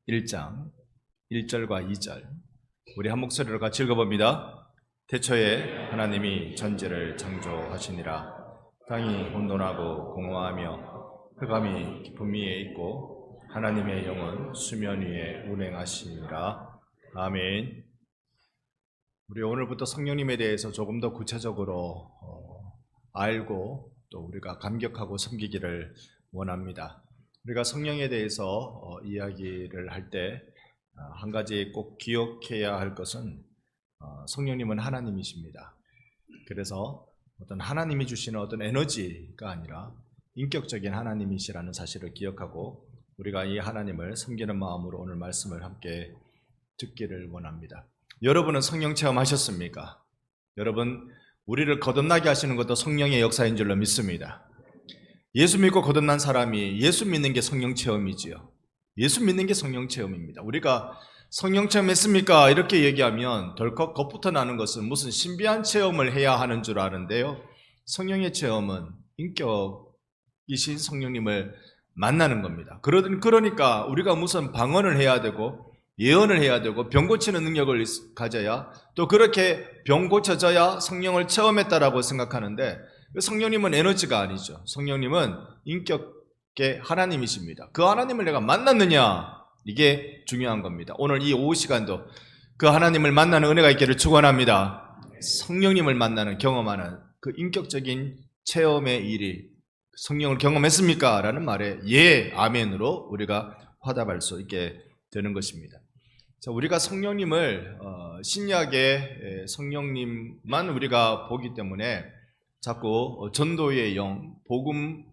1장 1절과 2절 우리 한 목소리로 같이 읽어봅니다. 태초에 하나님이 천지를 창조하시니라. 땅이 혼돈하고 공허하며 흑암이 깊음 위에 있고 하나님의 영은 수면 위에 운행하시니라. 아멘. 우리 오늘부터 성령님에 대해서 조금 더 구체적으로 알고 또 우리가 감격하고 섬기기를 원합니다. 우리가 성령에 대해서 이야기를 할 때 한 가지 꼭 기억해야 할 것은 성령님은 하나님이십니다. 그래서 어떤 하나님이 주시는 어떤 에너지가 아니라 인격적인 하나님이시라는 사실을 기억하고 우리가 이 하나님을 섬기는 마음으로 오늘 말씀을 함께 듣기를 원합니다. 여러분은 성령 체험하셨습니까? 여러분, 우리를 거듭나게 하시는 것도 성령의 역사인 줄로 믿습니다. 예수 믿고 거듭난 사람이 예수 믿는 게 성령 체험이지요. 예수 믿는 게 성령 체험입니다. 우리가 성령 체험했습니까? 이렇게 얘기하면 덜컥 겁부터 나는 것은 무슨 신비한 체험을 해야 하는 줄 아는데요. 성령의 체험은 인격이신 성령님을 만나는 겁니다. 그러니까 우리가 무슨 방언을 해야 되고 예언을 해야 되고 병 고치는 능력을 가져야 또 그렇게 병 고쳐져야 성령을 체험했다라고 생각하는데 성령님은 에너지가 아니죠. 성령님은 인격의 하나님이십니다. 그 하나님을 내가 만났느냐? 이게 중요한 겁니다. 오늘 이 오후 시간도 그 하나님을 만나는 은혜가 있기를 축원합니다. 성령님을 만나는 경험하는 그 인격적인 체험의 일이 성령을 경험했습니까? 라는 말에 예, 아멘으로 우리가 화답할 수 있게 되는 것입니다. 자, 우리가 성령님을 신약의 성령님만 우리가 보기 때문에 자꾸 전도의 영, 복음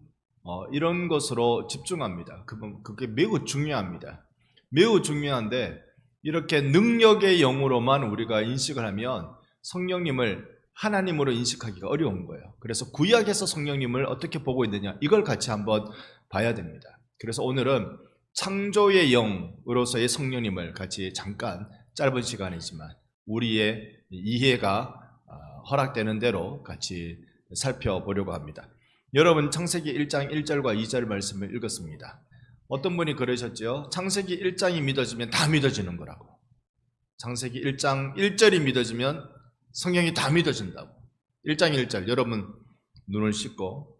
이런 것으로 집중합니다. 그게 매우 중요합니다. 매우 중요한데 이렇게 능력의 영으로만 우리가 인식을 하면 성령님을 하나님으로 인식하기가 어려운 거예요. 그래서 구약에서 성령님을 어떻게 보고 있느냐 이걸 같이 한번 봐야 됩니다. 그래서 오늘은 창조의 영으로서의 성령님을 같이 잠깐 짧은 시간이지만 우리의 이해가 허락되는 대로 같이 살펴보려고 합니다. 여러분 창세기 1장 1절과 2절 말씀을 읽었습니다. 어떤 분이 그러셨죠? 창세기 1장이 믿어지면 다 믿어지는 거라고. 창세기 1장 1절이 믿어지면 성경이 다 믿어진다고. 1장 1절 여러분 눈을 씻고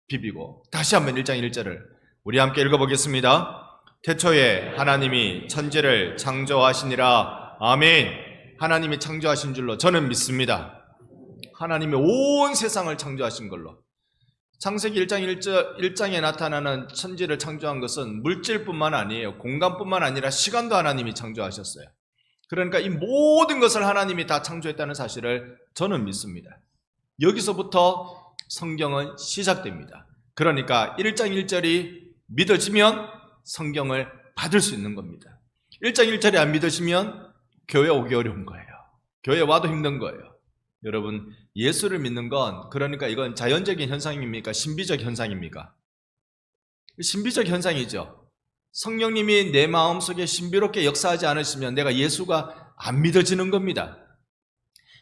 비비고 다시 한번 1장 1절을 우리 함께 읽어보겠습니다. 태초에 하나님이 천지를 창조하시니라. 아멘. 하나님이 창조하신 줄로 저는 믿습니다. 하나님이 온 세상을 창조하신 걸로. 창세기 1장 1장에 나타나는 천지를 창조한 것은 물질뿐만 아니에요. 공간뿐만 아니라 시간도 하나님이 창조하셨어요. 그러니까 이 모든 것을 하나님이 다 창조했다는 사실을 저는 믿습니다. 여기서부터 성경은 시작됩니다. 그러니까 1장 1절이 믿어지면 성경을 받을 수 있는 겁니다. 1장 1절이 안 믿으시면 교회 오기 어려운 거예요. 교회 와도 힘든 거예요. 여러분 예수를 믿는 건 그러니까 이건 자연적인 현상입니까? 신비적 현상입니까? 신비적 현상이죠. 성령님이 내 마음속에 신비롭게 역사하지 않으시면 내가 예수가 안 믿어지는 겁니다.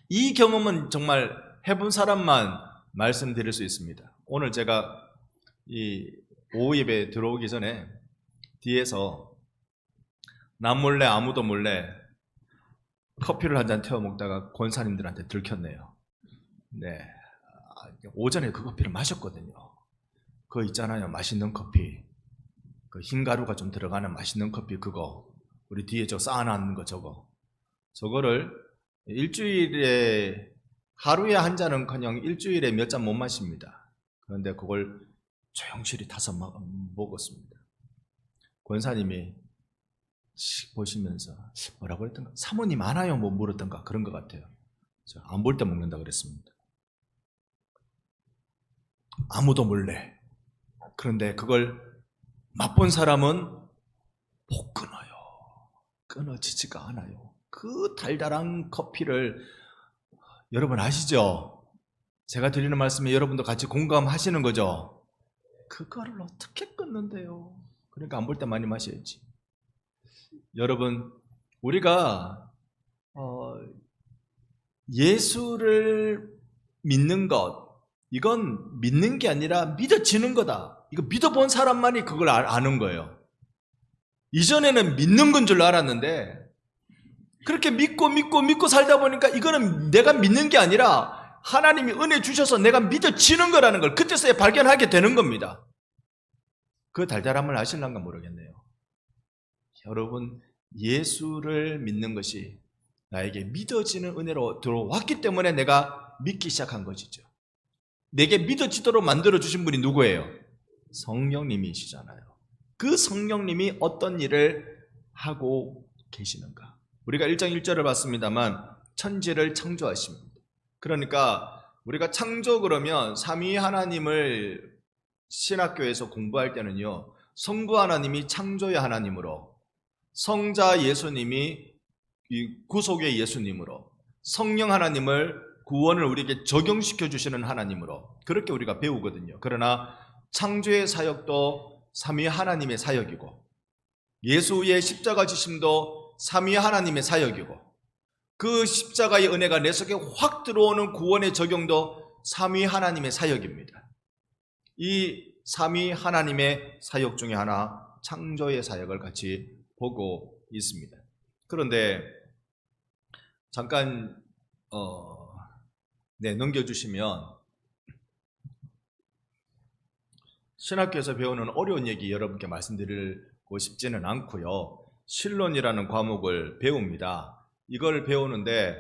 이 경험은 정말 해본 사람만 말씀드릴 수 있습니다. 오늘 제가 이 오후 예배 들어오기 전에 뒤에서 남 몰래 아무도 몰래 커피를 한 잔 태워 먹다가 권사님들한테 들켰네요. 네, 오전에 그 커피를 마셨거든요. 그거 있잖아요, 맛있는 커피. 그 흰 가루가 좀 들어가는 맛있는 커피 그거. 우리 뒤에 저 쌓아놨는 거 저거를 일주일에 하루에 한 잔은커녕 일주일에 몇 잔 못 마십니다. 그런데 그걸 조용실히 타서 먹었습니다. 권사님이 보시면서 뭐라고 했던가? 사모님 아나요? 뭐 물었던가? 그런 것 같아요. 안 볼 때 먹는다 그랬습니다. 아무도 몰래. 그런데 그걸 맛본 사람은 못 끊어요. 끊어지지가 않아요. 그 달달한 커피를 여러분 아시죠? 제가 드리는 말씀에 여러분도 같이 공감하시는 거죠? 그거를 어떻게 끊는데요? 그러니까 안 볼 때 많이 마셔야지. 여러분 우리가 예수를 믿는 것 이건 믿는 게 아니라 믿어지는 거다. 이거 믿어본 사람만이 그걸 아는 거예요. 이전에는 믿는 건 줄 알았는데 그렇게 믿고 살다 보니까 이거는 내가 믿는 게 아니라 하나님이 은혜 주셔서 내가 믿어지는 거라는 걸 그때서야 발견하게 되는 겁니다. 그 달달함을 아실란가 모르겠네요. 여러분, 예수를 믿는 것이 나에게 믿어지는 은혜로 들어왔기 때문에 내가 믿기 시작한 것이죠. 내게 믿어지도록 만들어주신 분이 누구예요? 성령님이시잖아요. 그 성령님이 어떤 일을 하고 계시는가? 우리가 1장 1절을 봤습니다만 천지를 창조하십니다. 그러니까 우리가 창조 그러면 삼위 하나님을 신학교에서 공부할 때는요, 성부 하나님이 창조의 하나님으로, 성자 예수님이 구속의 예수님으로, 성령 하나님을 구원을 우리에게 적용시켜 주시는 하나님으로 그렇게 우리가 배우거든요. 그러나 창조의 사역도 삼위 하나님의 사역이고 예수의 십자가 지심도 삼위 하나님의 사역이고 그 십자가의 은혜가 내 속에 확 들어오는 구원의 적용도 삼위 하나님의 사역입니다. 이 삼위 하나님의 사역 중에 하나 창조의 사역을 같이 보고 있습니다. 그런데 잠깐 넘겨주시면 신학교에서 배우는 어려운 얘기 여러분께 말씀드리고 싶지는 않고요. 신론이라는 과목을 배웁니다. 이걸 배우는데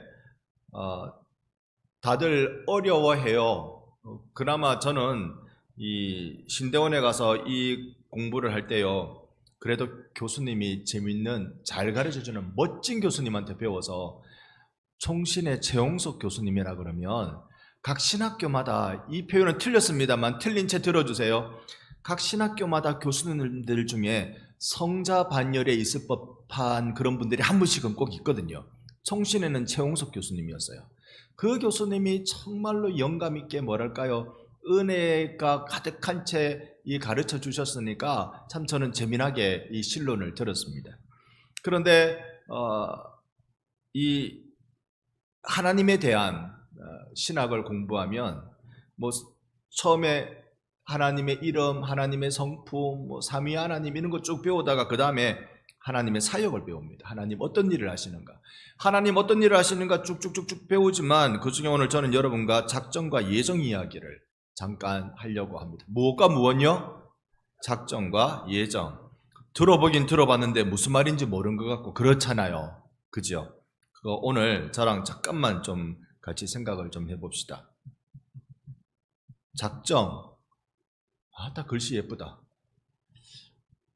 다들 어려워해요. 그나마 저는 이 신대원에 가서 이 공부를 할 때요, 그래도 교수님이 재밌는, 잘 가르쳐주는 멋진 교수님한테 배워서, 총신의 최홍석 교수님이라 그러면 각 신학교마다, 이 표현은 틀렸습니다만 틀린 채 들어주세요. 각 신학교마다 교수님들 중에 성자 반열에 있을 법한 그런 분들이 한 분씩은 꼭 있거든요. 총신에는 최홍석 교수님이었어요. 그 교수님이 정말로 영감 있게 뭐랄까요, 은혜가 가득한 채 이 가르쳐 주셨으니까 참 저는 재미나게 이 신론을 들었습니다. 그런데 이 하나님에 대한 신학을 공부하면 처음에 하나님의 이름, 하나님의 성품, 삼위 하나님 이런 거 쭉 배우다가 그 다음에 하나님의 사역을 배웁니다. 하나님 어떤 일을 하시는가, 하나님 어떤 일을 하시는가 쭉쭉쭉쭉 배우지만 그 중에 오늘 저는 여러분과 작정과 예정 이야기를 잠깐 하려고 합니다. 무엇과 무엇요? 작정과 예정. 들어보긴 들어봤는데 무슨 말인지 모르는 것 같고 그렇잖아요. 그죠? 그거 오늘 저랑 잠깐만 좀 같이 생각을 좀 해봅시다. 작정. 딱 글씨 예쁘다.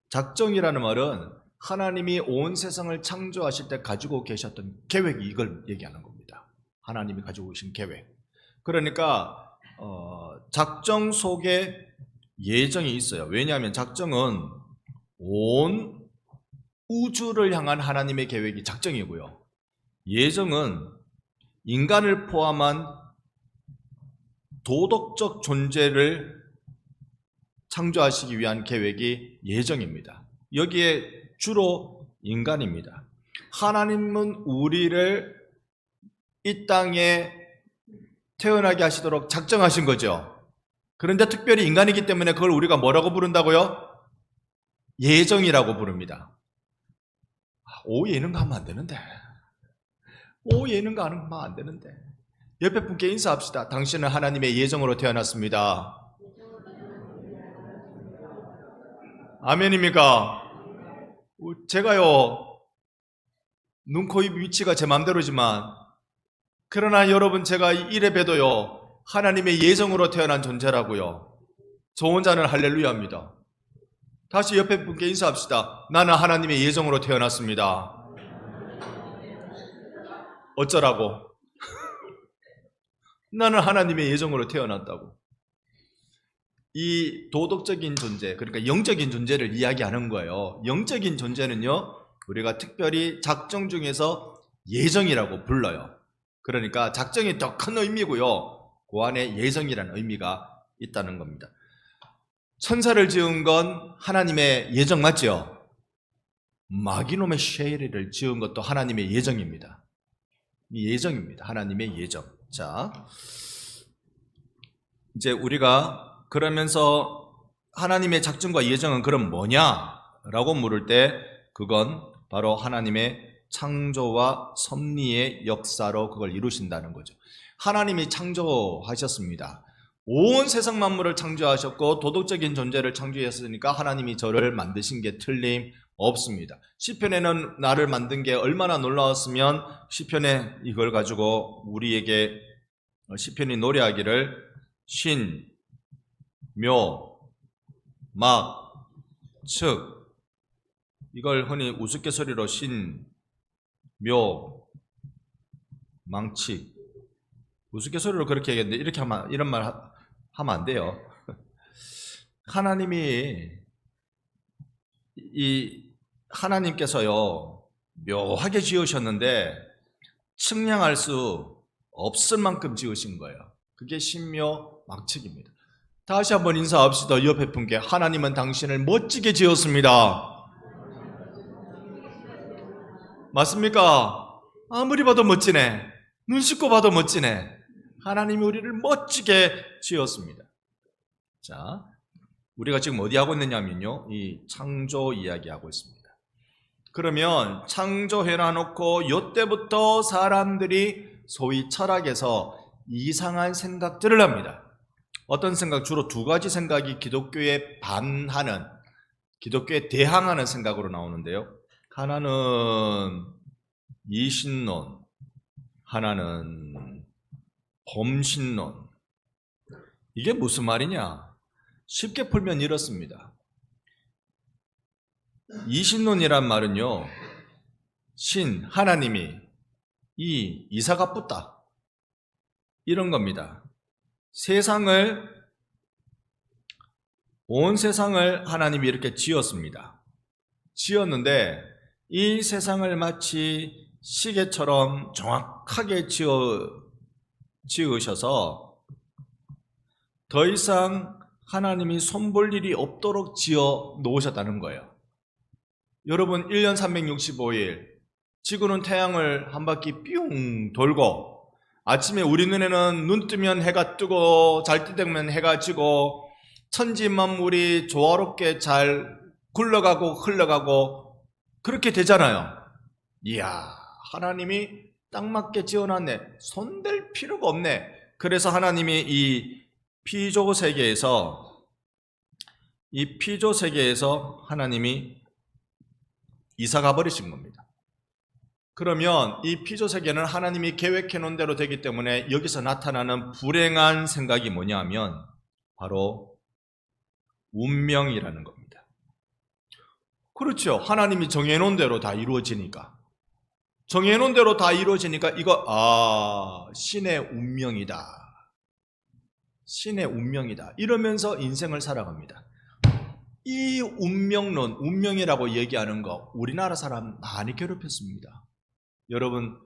작정이라는 말은 하나님이 온 세상을 창조하실 때 가지고 계셨던 계획이 이걸 얘기하는 겁니다. 하나님이 가지고 계신 계획. 그러니까 작정 속에 예정이 있어요. 왜냐하면 작정은 온 우주를 향한 하나님의 계획이 작정이고요, 예정은 인간을 포함한 도덕적 존재를 창조하시기 위한 계획이 예정입니다. 여기에 주로 인간입니다. 하나님은 우리를 이 땅에 태어나게 하시도록 작정하신 거죠. 그런데 특별히 인간이기 때문에 그걸 우리가 뭐라고 부른다고요? 예정이라고 부릅니다. 오, 예능가 하면 안 되는데. 오, 예능가 하면 안 되는데. 옆에 분께 인사합시다. 당신은 하나님의 예정으로 태어났습니다. 아멘입니까? 제가요, 눈, 코, 입 위치가 제 맘대로지만, 그러나 여러분, 제가 이래 봬도요, 하나님의 예정으로 태어난 존재라고요. 저 혼자는 할렐루야입니다. 다시 옆에 분께 인사합시다. 나는 하나님의 예정으로 태어났습니다. 어쩌라고? 나는 하나님의 예정으로 태어났다고. 이 도덕적인 존재, 그러니까 영적인 존재를 이야기하는 거예요. 영적인 존재는요, 우리가 특별히 작정 중에서 예정이라고 불러요. 그러니까 작정이 더 큰 의미고요, 그 안에 예정이라는 의미가 있다는 겁니다. 천사를 지은 건 하나님의 예정 맞죠? 마기노메 쉐이리를 지은 것도 하나님의 예정입니다. 이 예정입니다. 하나님의 예정. 자, 이제 우리가 그러면서 하나님의 작정과 예정은 그럼 뭐냐라고 물을 때 그건 바로 하나님의 창조와 섭리의 역사로 그걸 이루신다는 거죠. 하나님이 창조하셨습니다. 온 세상 만물을 창조하셨고 도덕적인 존재를 창조했으니까 하나님이 저를 만드신 게 틀림없습니다. 시편에는 나를 만든 게 얼마나 놀라웠으면 시편에 이걸 가지고 우리에게 시편이 노래하기를 신, 묘, 막, 측, 이걸 흔히 우스갯소리로 신, 묘, 망치, 우스갯소리로 그렇게 얘기했는데 이렇게 하면, 이런 말 하면 안 돼요. 하나님께서요 묘하게 지으셨는데 측량할 수 없을 만큼 지으신 거예요. 그게 신묘 망측입니다. 다시 한번 인사합시다. 옆에 분께 하나님은 당신을 멋지게 지었습니다. 맞습니까? 아무리 봐도 멋지네. 눈 씻고 봐도 멋지네. 하나님이 우리를 멋지게 지었습니다. 자, 우리가 지금 어디 하고 있느냐면요, 이 창조 이야기하고 있습니다. 그러면 창조해놔놓고 이때부터 사람들이 소위 철학에서 이상한 생각들을 합니다. 어떤 생각? 주로 두 가지 생각이 기독교에 반하는, 기독교에 대항하는 생각으로 나오는데요. 하나는 이신론, 하나는 범신론. 이게 무슨 말이냐? 쉽게 풀면 이렇습니다. 이신론이란 말은요, 신, 하나님이 이사가 붙다, 이런 겁니다. 온 세상을 하나님이 이렇게 지었습니다. 지었는데 이 세상을 마치 시계처럼 정확하게 지으셔서 더 이상 하나님이 손볼 일이 없도록 지어 놓으셨다는 거예요. 여러분, 1년 365일 지구는 태양을 한 바퀴 뿅 돌고, 아침에 우리 눈에는 눈 뜨면 해가 뜨고 잘 때 되면 해가 지고 천지 만물이 조화롭게 잘 굴러가고 흘러가고 그렇게 되잖아요. 이야, 하나님이 딱 맞게 지어놨네. 손댈 필요가 없네. 그래서 하나님이 이 피조 세계에서 하나님이 이사가 버리신 겁니다. 그러면 이 피조 세계는 하나님이 계획해 놓은 대로 되기 때문에 여기서 나타나는 불행한 생각이 뭐냐면 바로 운명이라는 겁니다. 그렇죠. 하나님이 정해 놓은 대로 다 이루어지니까. 정해 놓은 대로 다 이루어지니까 이거 신의 운명이다. 신의 운명이다. 이러면서 인생을 살아갑니다. 이 운명론, 운명이라고 얘기하는 거 우리나라 사람 많이 괴롭혔습니다. 여러분,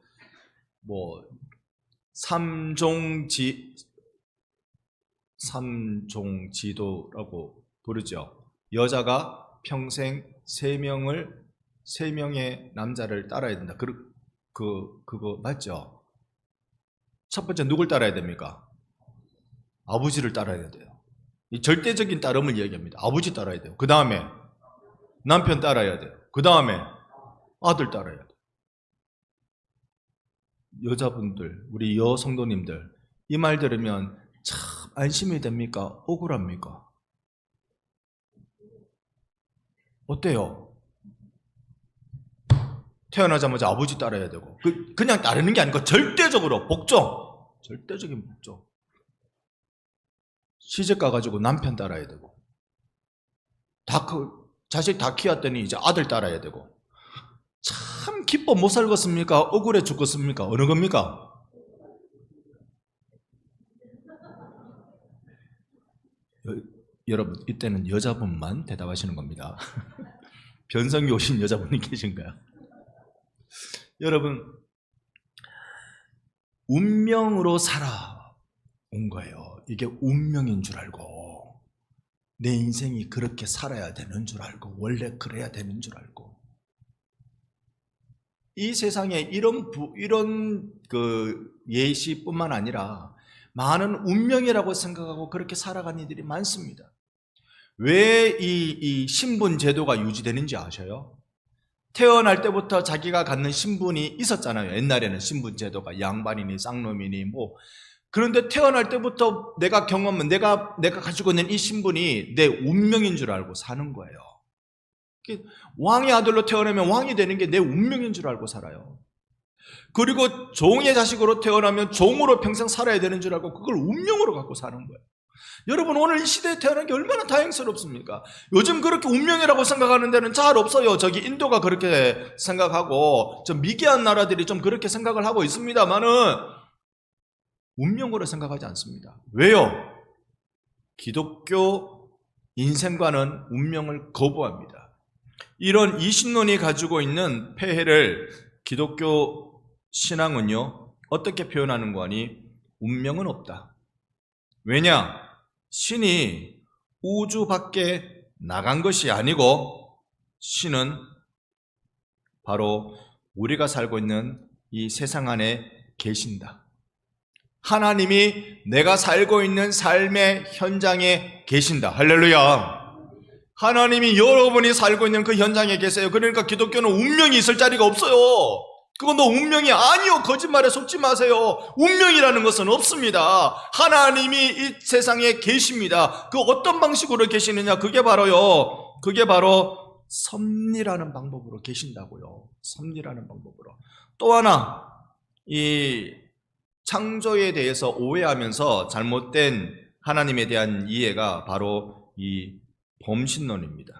삼종지도라고 부르죠. 여자가 평생 세 명의 남자를 따라야 된다. 그거 맞죠? 첫 번째 누굴 따라야 됩니까? 아버지를 따라야 돼요. 이 절대적인 따름을 얘기합니다. 아버지 따라야 돼요. 그 다음에 남편 따라야 돼요. 그 다음에 아들 따라야 돼요. 여자분들, 우리 여성도님들, 이 말 들으면 참 안심이 됩니까? 억울합니까? 어때요? 태어나자마자 아버지 따라야 되고, 그냥 따르는 게 아니고 절대적으로 복종, 절대적인 복종. 시집 가가지고 남편 따라야 되고, 자식 다 키웠더니 이제 아들 따라야 되고, 참 기뻐 못 살겠습니까? 억울해 죽겠습니까? 어느 겁니까? 여러분, 이때는 여자분만 대답하시는 겁니다. 변성기 오신 여자분이 계신가요? 여러분, 운명으로 살아온 거예요. 이게 운명인 줄 알고, 내 인생이 그렇게 살아야 되는 줄 알고, 원래 그래야 되는 줄 알고, 이 세상에 이런 예시뿐만 아니라 많은 운명이라고 생각하고 그렇게 살아가는 이들이 많습니다. 왜 이 신분 제도가 유지되는지 아셔요? 태어날 때부터 자기가 갖는 신분이 있었잖아요. 옛날에는 신분 제도가 양반이니 쌍놈이니 뭐. 그런데 태어날 때부터 내가 경험한 내가 가지고 있는 이 신분이 내 운명인 줄 알고 사는 거예요. 왕의 아들로 태어나면 왕이 되는 게 내 운명인 줄 알고 살아요. 그리고 종의 자식으로 태어나면 종으로 평생 살아야 되는 줄 알고 그걸 운명으로 갖고 사는 거예요. 여러분, 오늘 이 시대에 태어난 게 얼마나 다행스럽습니까? 요즘 그렇게 운명이라고 생각하는 데는 잘 없어요. 저기 인도가 그렇게 생각하고 좀 미개한 나라들이 좀 그렇게 생각을 하고 있습니다만은 운명으로 생각하지 않습니다. 왜요? 기독교 인생관은 운명을 거부합니다. 이런 이신론이 가지고 있는 폐해를 기독교 신앙은요, 어떻게 표현하는 거니? 운명은 없다. 왜냐? 신이 우주 밖에 나간 것이 아니고 신은 바로 우리가 살고 있는 이 세상 안에 계신다. 하나님이 내가 살고 있는 삶의 현장에 계신다. 할렐루야. 하나님이 여러분이 살고 있는 그 현장에 계세요. 그러니까 기독교는 운명이 있을 자리가 없어요. 그건 너 운명이 아니요. 거짓말에 속지 마세요. 운명이라는 것은 없습니다. 하나님이 이 세상에 계십니다. 그 어떤 방식으로 계시느냐? 그게 바로 섭리라는 방법으로 계신다고요. 섭리라는 방법으로. 또 하나, 이 창조에 대해서 오해하면서 잘못된 하나님에 대한 이해가 바로 이 범신론입니다.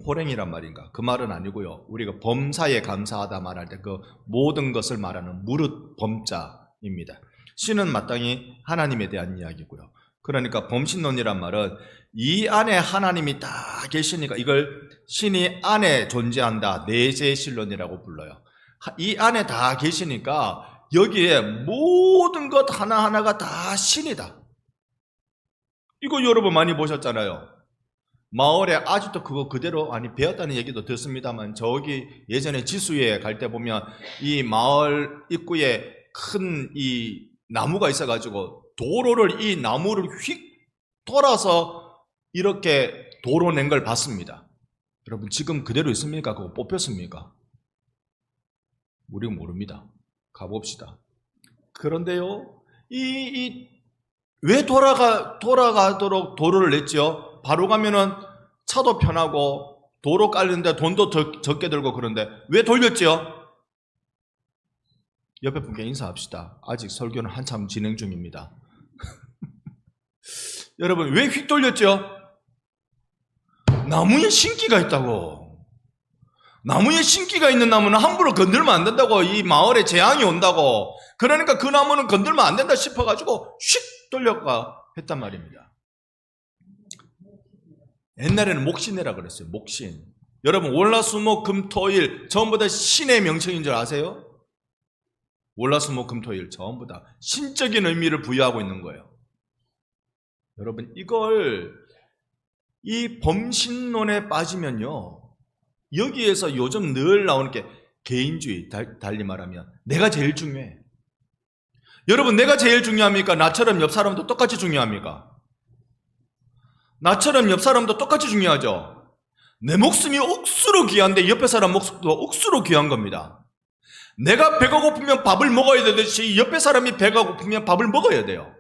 호랭이란 말인가? 그 말은 아니고요. 우리가 범사에 감사하다 말할 때 그 모든 것을 말하는 무릇 범자입니다. 신은 마땅히 하나님에 대한 이야기고요. 그러니까 범신론이란 말은 이 안에 하나님이 다 계시니까 이걸 신이 안에 존재한다. 내재신론이라고 불러요. 이 안에 다 계시니까 여기에 모든 것 하나하나가 다 신이다. 이거 여러분 많이 보셨잖아요. 마을에 아직도 그거 그대로 배웠다는 얘기도 듣습니다만 저기 예전에 지수에 갈 때 보면 이 마을 입구에 큰 이 나무가 있어가지고 도로를 이 나무를 휙 돌아서 이렇게 도로 낸 걸 봤습니다. 여러분 지금 그대로 있습니까? 그거 뽑혔습니까? 우리는 모릅니다. 가봅시다. 그런데요, 왜 돌아가도록 도로를 냈죠? 바로 가면은 차도 편하고 도로 깔리는데 돈도 적게 들고 그런데 왜 돌렸죠? 옆에 분께 인사합시다. 아직 설교는 한참 진행 중입니다. 여러분 왜 휙 돌렸죠? 나무에 신기가 있다고. 나무에 신기가 있는 나무는 함부로 건들면 안 된다고. 이 마을에 재앙이 온다고. 그러니까 그 나무는 건들면 안 된다 싶어가지고 휙 돌려가 했단 말입니다. 옛날에는 목신이라 그랬어요. 목신. 여러분 월화수목금토일 전부 다 신의 명칭인 줄 아세요? 월화수목금토일 전부 다 신적인 의미를 부여하고 있는 거예요. 여러분 이 범신론에 빠지면요, 여기에서 요즘 늘 나오는 게 개인주의, 달리 말하면 내가 제일 중요해. 여러분 내가 제일 중요합니까? 나처럼 옆 사람도 똑같이 중요합니까? 나처럼 옆 사람도 똑같이 중요하죠. 내 목숨이 억수로 귀한데 옆에 사람 목숨도 억수로 귀한 겁니다. 내가 배가 고프면 밥을 먹어야 되듯이 옆에 사람이 배가 고프면 밥을 먹어야 돼요.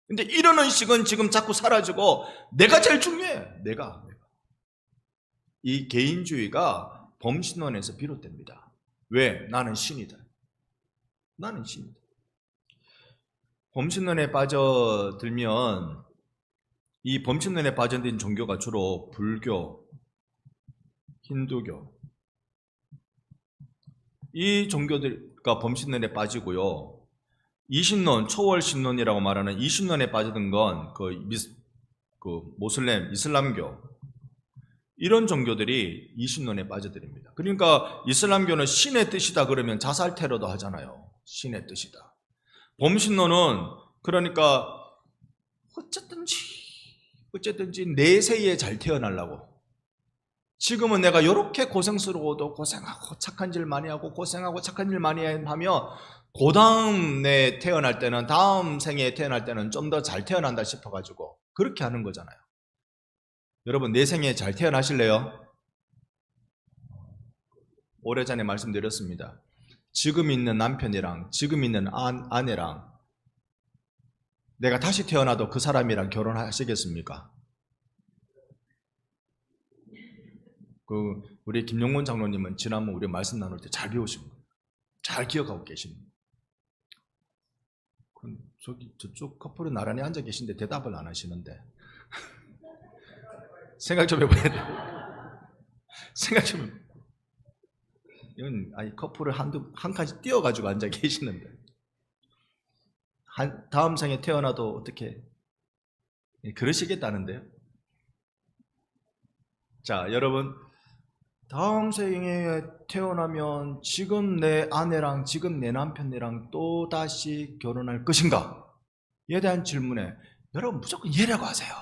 근데 이런 의식은 지금 자꾸 사라지고 내가 제일 중요해. 내가. 이 개인주의가 범신론에서 비롯됩니다. 왜? 나는 신이다. 나는 신이다. 범신론에 빠져들면 이 범신론에 빠져든 종교가 주로 불교, 힌두교 이 종교들과 범신론에 빠지고요. 이신론, 초월신론이라고 말하는 이신론에 빠지던 건 모슬렘, 이슬람교 이런 종교들이 이신론에 빠져들입니다. 그러니까 이슬람교는 신의 뜻이다 그러면 자살 테러도 하잖아요. 신의 뜻이다. 범신론은 그러니까 어쨌든지 내세에 잘 태어나려고. 지금은 내가 이렇게 고생스러워도 고생하고 착한 일 많이 하고 고생하고 착한 일 많이 하면 그 다음에 태어날 때는 다음 생에 태어날 때는 좀 더 잘 태어난다 싶어가지고 그렇게 하는 거잖아요. 여러분 내 생에 잘 태어나실래요? 오래전에 말씀드렸습니다. 지금 있는 남편이랑 지금 있는 아내랑 내가 다시 태어나도 그 사람이랑 결혼하시겠습니까? 우리 김용곤 장로님은 지난번 우리 말씀 나눌 때 잘 배우신 거예요. 잘 기억하고 계십니다. 저쪽 커플은 나란히 앉아 계신데 대답을 안 하시는데 생각 좀 해봐야 돼. 생각 좀 해봐야 돼. 이건 커플을 한 칸씩 띄워가지고 앉아 계시는데 다음 생에 태어나도 어떻게 그러시겠다는데요. 자, 여러분, 다음 생에 태어나면 지금 내 아내랑 지금 내 남편이랑 또 다시 결혼할 것인가? 에 대한 질문에 여러분 무조건 예라고 하세요.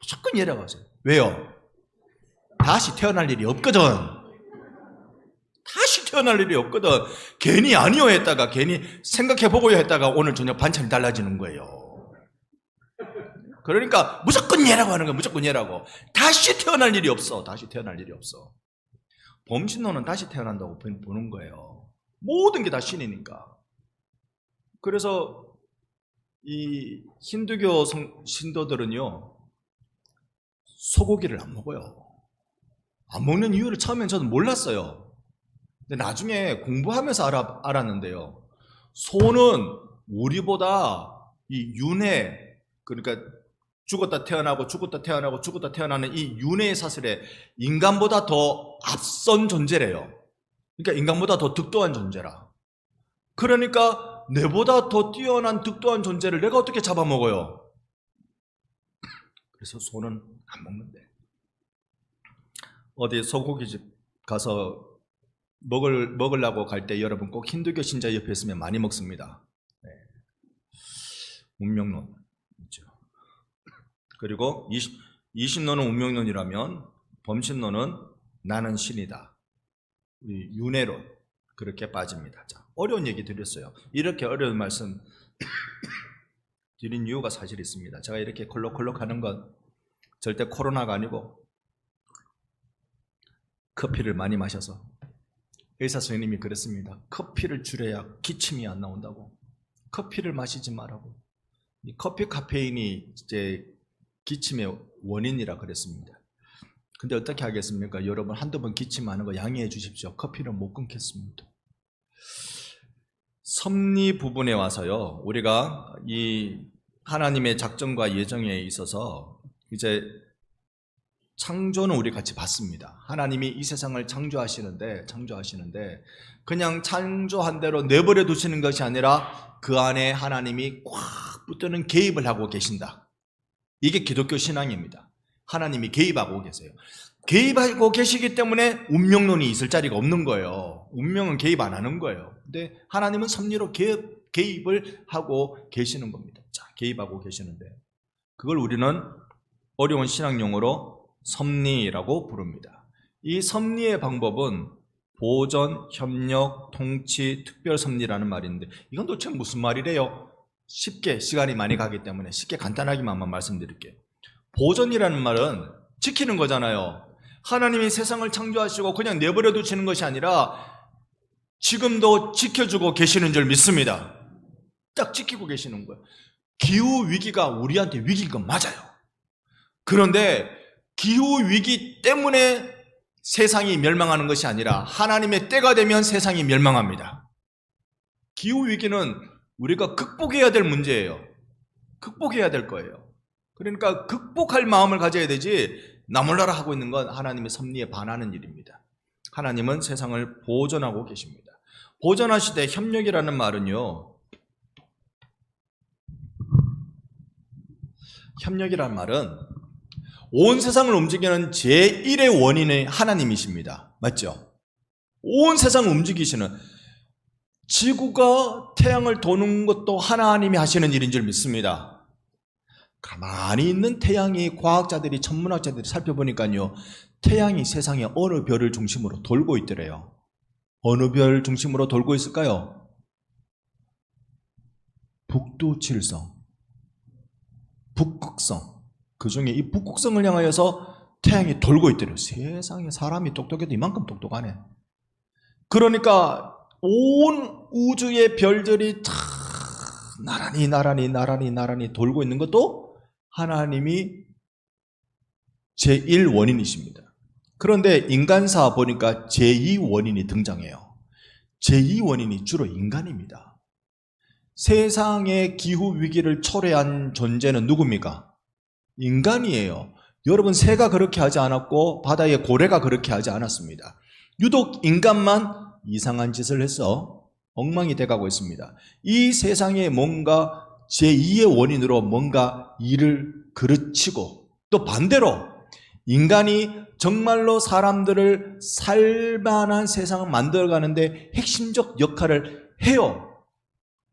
무조건 예라고 하세요. 왜요? 다시 태어날 일이 없거든. 다시 태어날 일이 없거든. 괜히 아니요 했다가 괜히 생각해보고요 했다가 오늘 저녁 반찬이 달라지는 거예요. 그러니까 무조건 예라고 하는 거야. 무조건 예라고. 다시 태어날 일이 없어. 다시 태어날 일이 없어. 범신론은 다시 태어난다고 보는 거예요. 모든 게 다 신이니까. 그래서 이 힌두교 신도들은요, 소고기를 안 먹어요. 안 먹는 이유를 처음엔 저는 몰랐어요. 근데 나중에 공부하면서 알았는데요. 소는 우리보다 이 윤회, 그러니까 죽었다 태어나고 죽었다 태어나고 죽었다 태어나는 이 윤회의 사슬에 인간보다 더 앞선 존재래요. 그러니까 인간보다 더 득도한 존재라. 그러니까 내보다 더 뛰어난 득도한 존재를 내가 어떻게 잡아먹어요? 그래서 소는 안 먹는데. 어디 소고기집 가서 먹으려고 갈 때 여러분 꼭 힌두교 신자 옆에 있으면 많이 먹습니다. 네. 운명론 있죠. 그리고 20논은 운명론이라면 범신론은 나는 신이다. 윤회론 그렇게 빠집니다. 자, 어려운 얘기 드렸어요. 이렇게 어려운 말씀 드린 이유가 사실 있습니다. 제가 이렇게 콜록콜록 하는 건 절대 코로나가 아니고 커피를 많이 마셔서 의사 선생님이 그랬습니다. 커피를 줄여야 기침이 안 나온다고. 커피를 마시지 말라고. 이 커피 카페인이 이제 기침의 원인이라 그랬습니다. 근데 어떻게 하겠습니까? 여러분 한두 번 기침하는 거 양해해 주십시오. 커피는 못 끊겠습니다. 섭리 부분에 와서요, 우리가 이 하나님의 작정과 예정에 있어서 이제 창조는 우리 같이 봤습니다. 하나님이 이 세상을 창조하시는데 그냥 창조한 대로 내버려 두시는 것이 아니라 그 안에 하나님이 꽉 붙드는 개입을 하고 계신다. 이게 기독교 신앙입니다. 하나님이 개입하고 계세요. 개입하고 계시기 때문에 운명론이 있을 자리가 없는 거예요. 운명은 개입 안 하는 거예요. 근데 하나님은 섭리로 개입을 하고 계시는 겁니다. 자, 개입하고 계시는데 그걸 우리는 어려운 신학 용어로 섭리라고 부릅니다. 이 섭리의 방법은 보전, 협력, 통치, 특별 섭리라는 말인데 이건 도대체 무슨 말이래요? 쉽게 시간이 많이 가기 때문에 쉽게 간단하게만 말씀드릴게요. 보전이라는 말은 지키는 거잖아요. 하나님이 세상을 창조하시고 그냥 내버려 두시는 것이 아니라 지금도 지켜주고 계시는 줄 믿습니다. 딱 지키고 계시는 거예요. 기후위기가 우리한테 위기인 건 맞아요. 그런데 기후위기 때문에 세상이 멸망하는 것이 아니라 하나님의 때가 되면 세상이 멸망합니다. 기후위기는 우리가 극복해야 될 문제예요. 극복해야 될 거예요. 그러니까 극복할 마음을 가져야 되지 나 몰라라 하고 있는 건 하나님의 섭리에 반하는 일입니다. 하나님은 세상을 보존하고 계십니다. 보존하시되 협력이라는 말은요, 협력이라는 말은 온 세상을 움직이는 제1의 원인의 하나님이십니다. 맞죠? 온 세상을 움직이시는 지구가 태양을 도는 것도 하나님이 하시는 일인 줄 믿습니다. 가만히 있는 태양이 과학자들이 천문학자들이 살펴보니까요, 태양이 세상에 어느 별을 중심으로 돌고 있더래요. 어느 별 중심으로 돌고 있을까요? 북두칠성, 북극성. 그 중에 이 북극성을 향하여서 태양이 돌고 있더래요. 세상에 사람이 똑똑해도 이만큼 똑똑하네. 그러니까 온 우주의 별들이 다 나란히 돌고 있는 것도 하나님이 제1원인이십니다. 그런데 인간사 보니까 제2원인이 등장해요. 제2원인이 주로 인간입니다. 세상의 기후 위기를 초래한 존재는 누굽니까? 인간이에요. 여러분, 새가 그렇게 하지 않았고 바다의 고래가 그렇게 하지 않았습니다. 유독 인간만 이상한 짓을 해서 엉망이 돼가고 있습니다. 이 세상에 뭔가 제2의 원인으로 뭔가 일을 그르치고, 또 반대로 인간이 정말로 사람들을 살만한 세상을 만들어가는데 핵심적 역할을 해요.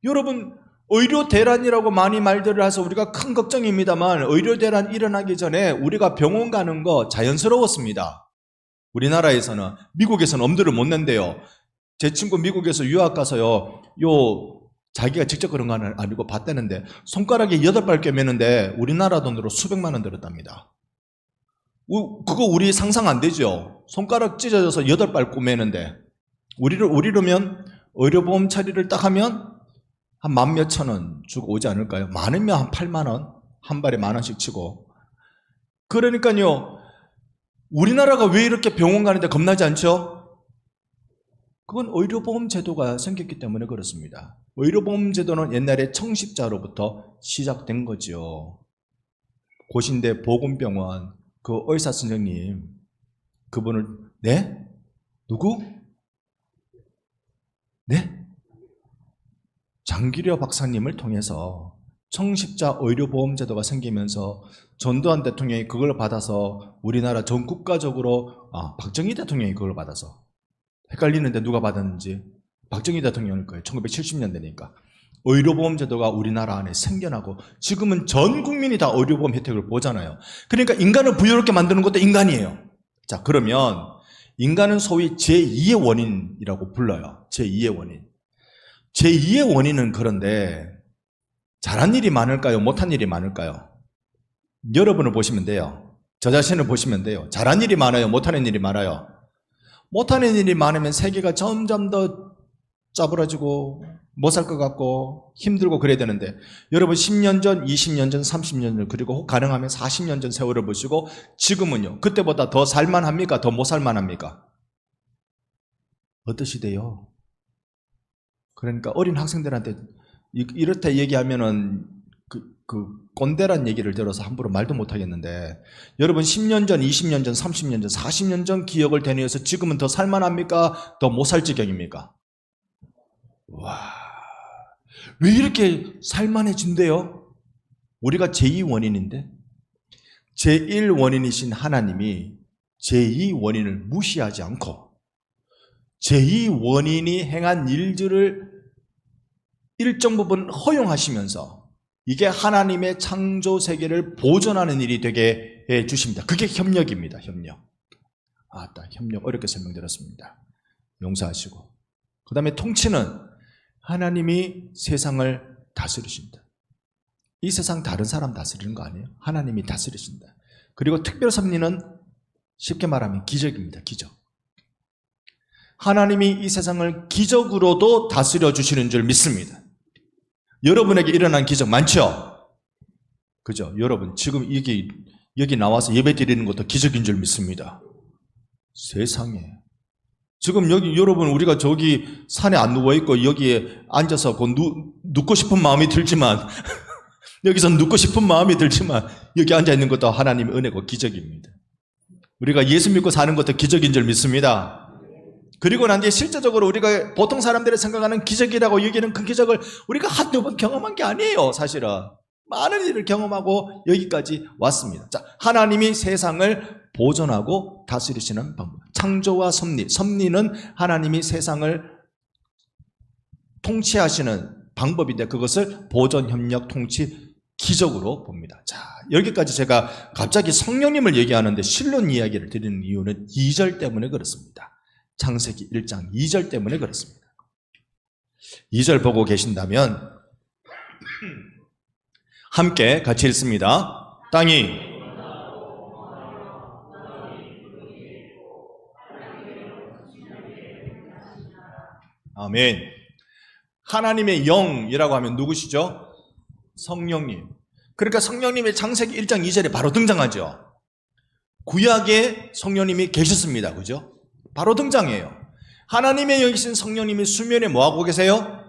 여러분, 의료대란이라고 많이 말들을 해서 우리가 큰 걱정입니다만, 의료대란 일어나기 전에 우리가 병원 가는 거 자연스러웠습니다. 우리나라에서는. 미국에서는 엄두를 못 낸대요. 제 친구 미국에서 유학 가서요, 자기가 직접 그런 건 아니고 봤다는데 손가락에 8발 꿰매는데 우리나라 돈으로 수백만 원 들었답니다. 그거 우리 상상 안 되죠. 손가락 찢어져서 8발 꿰매는데 우리로면 의료보험 처리를 딱 하면 한 10,000몇 원 주고 오지 않을까요? 많으면 한 8만 원, 한 발에 10,000원씩 치고. 그러니까요, 우리나라가 왜 이렇게 병원 가는데 겁나지 않죠? 그건 의료보험 제도가 생겼기 때문에 그렇습니다. 의료보험 제도는 옛날에 청십자로부터 시작된 거죠. 고신대 보건병원 그 의사 선생님, 그분을, 네? 누구? 네? 장기려 박사님을 통해서 청십자 의료보험 제도가 생기면서 전두환 대통령이 그걸 받아서 우리나라 전 국가적으로, 박정희 대통령이 그걸 받아서, 헷갈리는데 누가 받았는지, 박정희 대통령일 거예요. 1970년대니까. 의료보험 제도가 우리나라 안에 생겨나고 지금은 전 국민이 다 의료보험 혜택을 보잖아요. 그러니까 인간을 부유롭게 만드는 것도 인간이에요. 자, 그러면 인간은 소위 제2의 원인이라고 불러요. 제2의 원인. 제2의 원인은 그런데 잘한 일이 많을까요? 못한 일이 많을까요? 여러분을 보시면 돼요. 저 자신을 보시면 돼요. 잘한 일이 많아요? 못하는 일이 많아요? 못하는 일이 많으면 세계가 점점 더 짜부러지고 못 살 것 같고 힘들고 그래야 되는데, 여러분 10년 전, 20년 전, 30년 전, 그리고 가능하면 40년 전 세월을 보시고 지금은요, 그때보다 더 살만합니까? 더 못 살만합니까? 어떠시대요? 그러니까 어린 학생들한테 이렇게 얘기하면은 그 꼰대란 얘기를 들어서 함부로 말도 못 하겠는데, 여러분 10년 전, 20년 전, 30년 전, 40년 전 기억을 되뇌어서 지금은 더 살만합니까? 더 못 살 지경입니까? 와, 왜 이렇게 살만해진대요? 우리가 제2원인인데, 제1원인이신 하나님이 제2원인을 무시하지 않고 제2원인이 행한 일들을 일정 부분 허용하시면서 이게 하나님의 창조 세계를 보존하는 일이 되게 해 주십니다. 그게 협력입니다. 협력. 협력 어렵게 설명드렸습니다. 용서하시고. 그 다음에 통치는 하나님이 세상을 다스리신다. 이 세상 다른 사람 다스리는 거 아니에요? 하나님이 다스리신다. 그리고 특별 섭리는 쉽게 말하면 기적입니다. 기적. 하나님이 이 세상을 기적으로도 다스려 주시는 줄 믿습니다. 여러분에게 일어난 기적 많죠? 그죠? 여러분 지금 여기 나와서 예배 드리는 것도 기적인 줄 믿습니다. 세상에. 지금 여기 여러분, 우리가 저기 산에 안 누워있고 여기에 앉아서 눕고 싶은 마음이 들지만 여기서 눕고 싶은 마음이 들지만 여기 앉아있는 것도 하나님의 은혜고 기적입니다. 우리가 예수 믿고 사는 것도 기적인 줄 믿습니다. 그리고 난 뒤에 실제적으로 우리가 보통 사람들이 생각하는 기적이라고 여기는 그 기적을 우리가 한두 번 경험한 게 아니에요. 사실은 많은 일을 경험하고 여기까지 왔습니다. 자, 하나님이 세상을 보존하고 다스리시는 방법. 창조와 섭리. 섭리는 하나님이 세상을 통치하시는 방법인데 그것을 보존, 협력, 통치, 기적으로 봅니다. 자, 여기까지 제가 갑자기 성령님을 얘기하는데 실론 이야기를 드리는 이유는 2절 때문에 그렇습니다. 창세기 1장 2절 때문에 그렇습니다. 2절 보고 계신다면 함께 같이 읽습니다. 땅이 아멘. 하나님의 영이라고 하면 누구시죠? 성령님. 그러니까 성령님의 창세기 1장 2절에 바로 등장하죠. 구약에 성령님이 계셨습니다. 그죠? 바로 등장해요. 하나님의 영이신 성령님이 수면에 뭐하고 계세요?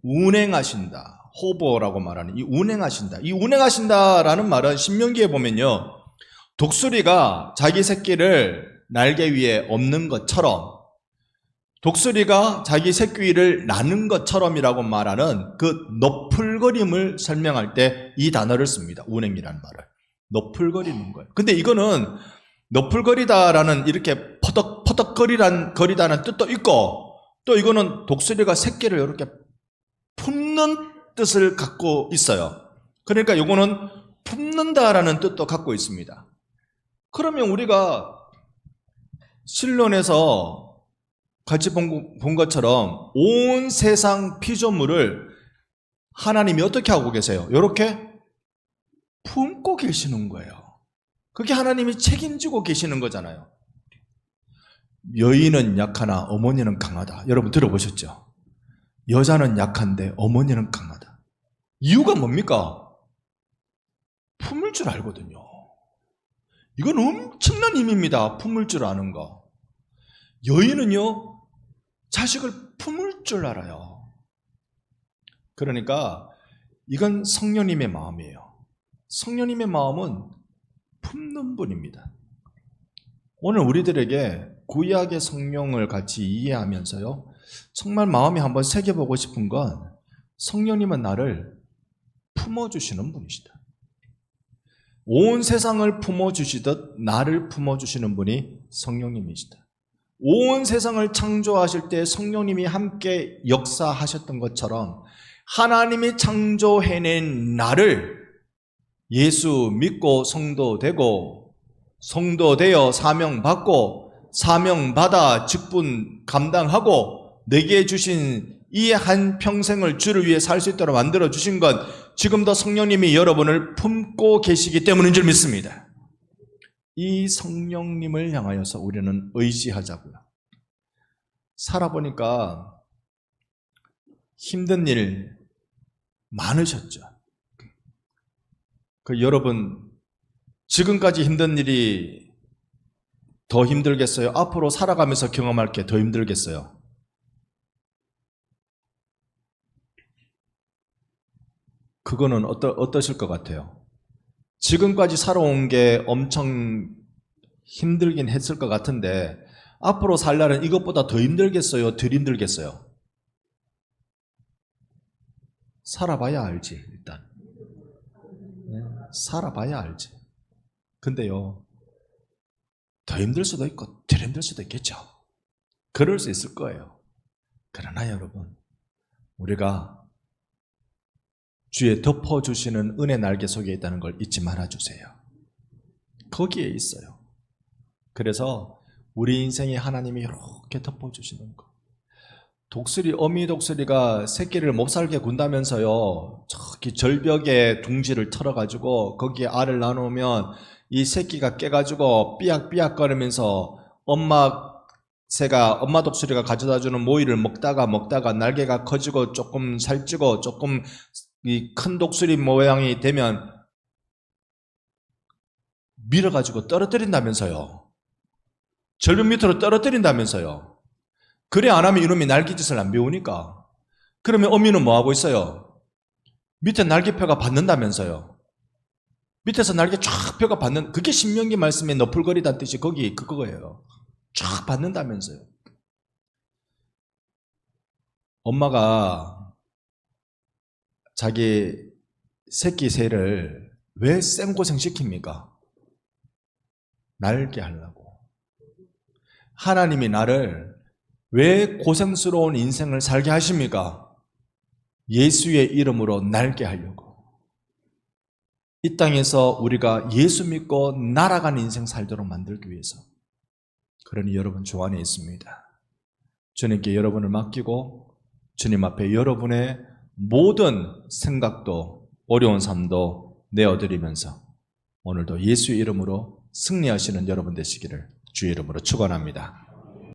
운행하신다. 호버라고 말하는 이 운행하신다. 이 운행하신다라는 말은 신명기에 보면요, 독수리가 자기 새끼를 날개 위에 엎는 것처럼, 독수리가 자기 새끼를 나는 것처럼이라고 말하는 그 너풀거림을 설명할 때 이 단어를 씁니다. 운행이라는 말을. 너풀거리는 거예요. 근데 이거는 너풀거리다라는 이렇게 퍼덕거리다는 뜻도 있고, 또 이거는 독수리가 새끼를 이렇게 품는 뜻을 갖고 있어요. 그러니까 이거는 품는다라는 뜻도 갖고 있습니다. 그러면 우리가 신론에서 같이 본 것처럼 온 세상 피조물을 하나님이 어떻게 하고 계세요? 이렇게 품고 계시는 거예요. 그게 하나님이 책임지고 계시는 거잖아요. 여인은 약하나 어머니는 강하다. 여러분 들어보셨죠? 여자는 약한데 어머니는 강하다. 이유가 뭡니까? 품을 줄 알거든요. 이건 엄청난 힘입니다. 품을 줄 아는 거. 여인은요, 자식을 품을 줄 알아요. 그러니까 이건 성령님의 마음이에요. 성령님의 마음은 품는 분입니다. 오늘 우리들에게 구약의 성령을 같이 이해하면서요, 정말 마음에 한번 새겨보고 싶은 건 성령님은 나를 품어주시는 분이시다. 온 세상을 품어주시듯 나를 품어주시는 분이 성령님이시다. 온 세상을 창조하실 때 성령님이 함께 역사하셨던 것처럼 하나님이 창조해낸 나를 예수 믿고 성도되고, 성도되어 사명받고, 사명받아 직분 감당하고 내게 주신 이 한 평생을 주를 위해 살 수 있도록 만들어 주신 건 지금도 성령님이 여러분을 품고 계시기 때문인 줄 믿습니다. 이 성령님을 향하여서 우리는 의지하자고요. 살아보니까 힘든 일 많으셨죠. 여러분, 지금까지 힘든 일이 더 힘들겠어요? 앞으로 살아가면서 경험할 게 더 힘들겠어요? 그거는 어떠실 것 같아요? 지금까지 살아온 게 엄청 힘들긴 했을 것 같은데 앞으로 살 날은 이것보다 더 힘들겠어요? 덜 힘들겠어요? 살아봐야 알지, 일단. 살아봐야 알지. 근데요, 더 힘들 수도 있고 덜 힘들 수도 있겠죠. 그럴 수 있을 거예요. 그러나 여러분, 우리가 주의 덮어주시는 은혜 날개 속에 있다는 걸 잊지 말아주세요. 거기에 있어요. 그래서 우리 인생에 하나님이 이렇게 덮어주시는 거. 어미 독수리가 새끼를 못 살게 군다면서요, 저기 절벽에 둥지를 털어가지고 거기에 알을 나누면 이 새끼가 깨가지고 삐약삐약거리면서 엄마 독수리가 가져다주는 모이를 먹다가 날개가 커지고 조금 살찌고 조금 이 큰 독수리 모양이 되면 밀어가지고 떨어뜨린다면서요. 절벽 밑으로 떨어뜨린다면서요. 그래 안 하면 이놈이 날개짓을 안 배우니까. 그러면 어미는 뭐하고 있어요? 밑에 날개뼈가 받는다면서요. 밑에서 날개 쫙 뼈가 받는, 그게 신명기 말씀에 너풀거리다는 뜻이 그거예요. 쫙 받는다면서요. 엄마가 자기 새끼 새를 왜 생고생 시킵니까? 날게 하려고. 하나님이 나를 왜 고생스러운 인생을 살게 하십니까? 예수의 이름으로 날게 하려고. 이 땅에서 우리가 예수 믿고 날아가는 인생 살도록 만들기 위해서. 그러니 여러분 주 안에 있습니다. 주님께 여러분을 맡기고 주님 앞에 여러분의 모든 생각도 어려운 삶도 내어드리면서 오늘도 예수의 이름으로 승리하시는 여러분 되시기를 주의 이름으로 축원합니다.